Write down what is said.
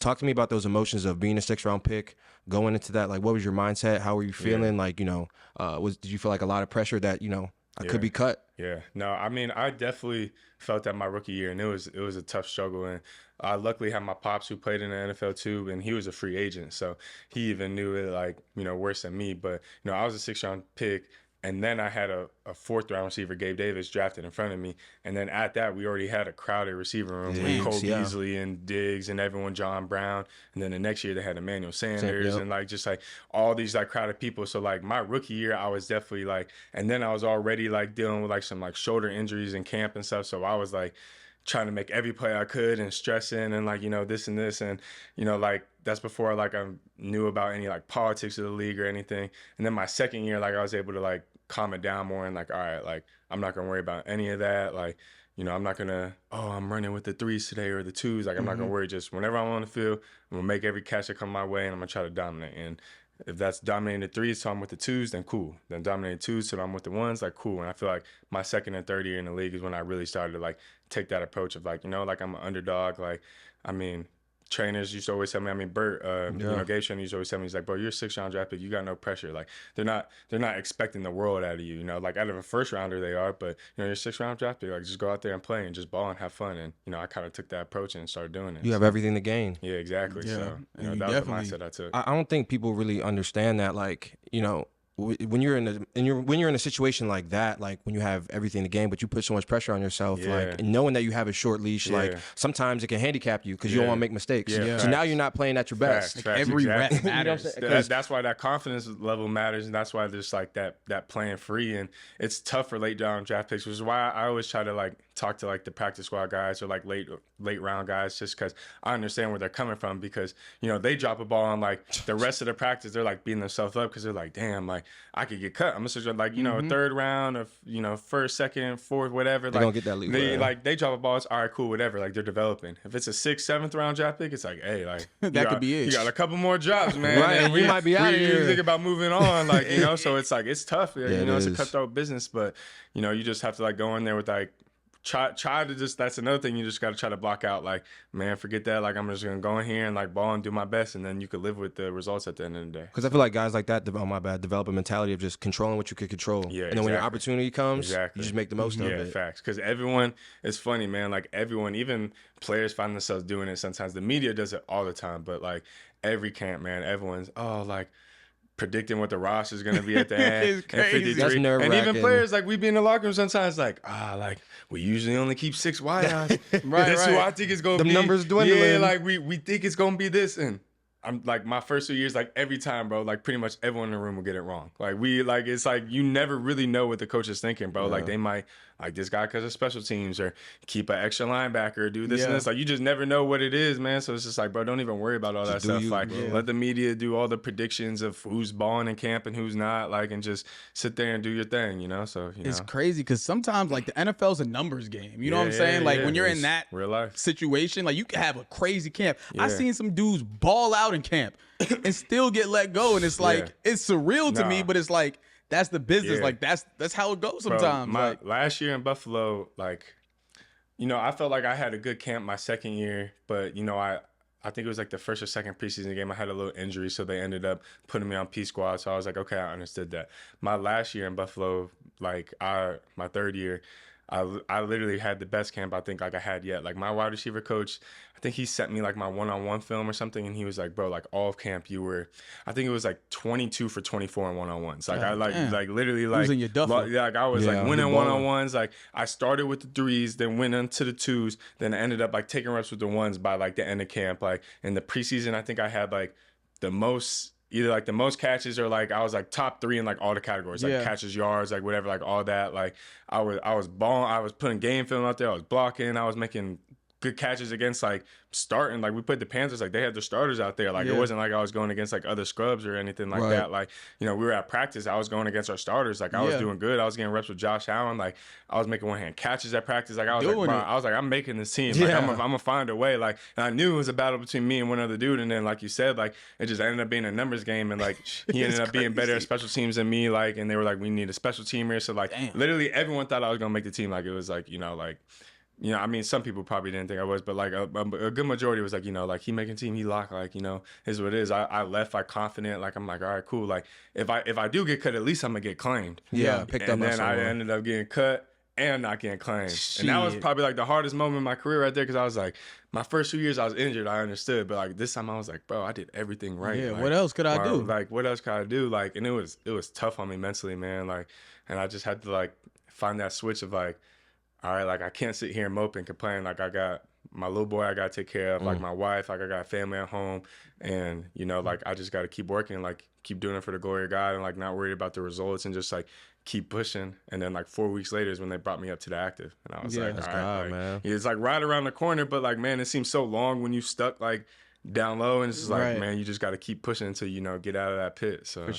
Talk to me about those emotions of being a 6th-round pick, going into that. Like, what was your mindset? How were you feeling? Like, did you feel like a lot of pressure that, I could be cut? Yeah. No, I mean, I definitely felt that my rookie year, and it was a tough struggle. And I luckily had my pops who played in the NFL too, and he was a free agent, so he even knew it like worse than me. But I was a 6th-round pick. And then I had a 4th-round receiver, Gabe Davis, drafted in front of me. And then at that, we already had a crowded receiver room with Cole Beasley and Diggs and everyone, John Brown. And then the next year, they had Emmanuel Sanders and just all these crowded people. So my rookie year, I was definitely and then I was already dealing with some shoulder injuries in camp and stuff. So I was trying to make every play I could and stressing and this and this and that's before I knew about any politics of the league or anything. And then my second year I was able to calm it down more and all right, I'm not gonna worry about any of that. I'm not gonna I'm running with the 3s today or the 2s. I'm not gonna worry. Just whenever I'm on the field, I'm gonna make every catch that come my way and I'm gonna try to dominate. And if that's dominating the 3s, so I'm with the 2s, then cool. Then dominating 2s, so I'm with the 1s, cool. And I feel like my second and third year in the league is when I really started to take that approach of I'm an underdog. Trainers used to always tell me, Bert, Gabe Shannon used to always tell me, he's bro, you're a 6th-round draft pick, you got no pressure. They're not expecting the world out of you, out of a 1st-rounder they are, but you're a 6th-round draft pick, just go out there and play and just ball and have fun. And I kind of took that approach and started doing it. You have everything to gain. Yeah, exactly. Yeah. So that was the mindset I took. I don't think people really understand that, when you're in a situation like that, when you have everything to gain, but you put so much pressure on yourself, and knowing that you have a short leash, sometimes it can handicap you because you don't want to make mistakes. Yeah. So now you're not playing at your best. Every rep matters. That's why that confidence level matters, and that's why there's that playing free, and it's tough for late round draft picks, which is why I always try to talk to the practice squad guys or late round guys, just because I understand where they're coming from, because they drop a ball on the rest of the practice, they're beating themselves up because they're damn, I could get cut. I'm just a 3rd round of 1st, 2nd, 4th, whatever. They don't get that leap. They drop a ball, it's all right, cool, whatever. They're developing. If it's a 6th, 7th round draft pick, it's hey, that could be it. You got a couple more drops, man. Right, and we might be out of here. You think about moving on, so it's it's tough. It's a cutthroat business, but you just have to go in there with try to just, that's another thing, you just got to try to block out man, forget that, I'm just gonna go in here and ball and do my best, and then you could live with the results at the end of the day. Because I feel like guys like that develop a mentality of just controlling what you could control. And then when your opportunity comes, you just make the most of it. Yeah, facts. Because everyone, it's funny, man, everyone, even players find themselves doing it sometimes. The media does it all the time, but every camp, man, everyone's predicting what the roster is going to be at the end. It's crazy. 53. That's nerve-wracking. And even players, we be in the locker room sometimes we usually only keep 6 wideouts. That's who I think it's going to be. The numbers dwindling. Yeah, we think it's going to be this. And I'm my first 2 years, every time, bro, pretty much everyone in the room will get it wrong. It's you never really know what the coach is thinking, bro. They might this guy because of special teams, or keep an extra linebacker, or do this and this. You just never know what it is, man. So it's just bro, don't even worry about all that stuff. Let the media do all the predictions of who's balling in camp and who's not, and just sit there and do your thing, So it's crazy because sometimes the NFL's a numbers game. You know what I'm saying? When you're in that real life situation, you can have a crazy camp. I seen some dudes ball out in camp and still get let go, and it's it's surreal to me, but it's that's the business. That's how it goes sometimes. Bro, last year in Buffalo, I felt I had a good camp my second year, but I think it was the first or second preseason game. I had a little injury, so they ended up putting me on P squad. So I was okay, I understood that. My last year in Buffalo, my 3rd year, I literally had the best camp I think I had yet. My wide receiver coach, I think he sent me my one-on-one film or something, and he was bro, all of camp you were, I think it was 22 for 24 in one-on-ones. I literally losing your duffel. I was winning one-on-ones. I started with the 3s, then went into the 2s, then I ended up taking reps with the 1s by the end of camp. In the preseason, I think I had the most, either the most catches, or I was top 3 in all the categories, catches, yards, whatever, all that. I was balling, I was putting game film out there, I was blocking, I was making good catches against starting. We put the Panthers, they had their starters out there. It wasn't I was going against other scrubs or anything that. We were at practice, I was going against our starters. I was doing good. I was getting reps with Josh Allen. I was making one-hand catches at practice. I was I'm making this team. I'm gonna find a way. And I knew it was a battle between me and one other dude. And then, like you said, it just ended up being a numbers game. And he ended up being better at special teams than me. And they were we need a special teamer. So literally everyone thought I was gonna make the team. It was you know, I mean, some people probably didn't think I was, but like a good majority was like, you know, like he making team, he locked, like, you know, is what it is. I left like confident, like I'm like, all right, cool. Like if I do get cut, at least I'm gonna get claimed. Yeah, picked up. And then I ended up getting cut and not getting claimed. Shit. And that was probably like the hardest moment in my career right there, because I was like, my first 2 years I was injured, I understood, but like this time I was like, bro, I did everything right. Yeah, like, what else could I do? Like what else could I do? Like, and it was tough on me mentally, man. Like, and I just had to like find that switch of like, all right, like I can't sit here and mope and complain. Like I got my little boy I got to take care of, like my wife, like I got family at home, and you know, like I just got to keep working, like keep doing it for the glory of God, and like not worried about the results, and just like keep pushing. And then like 4 weeks later is when they brought me up to the active, and I was like, all right, like, man. It's like right around the corner, but like, man, it seems so long when you stuck like down low, and it's just like, man, you just got to keep pushing until, you know, get out of that pit. So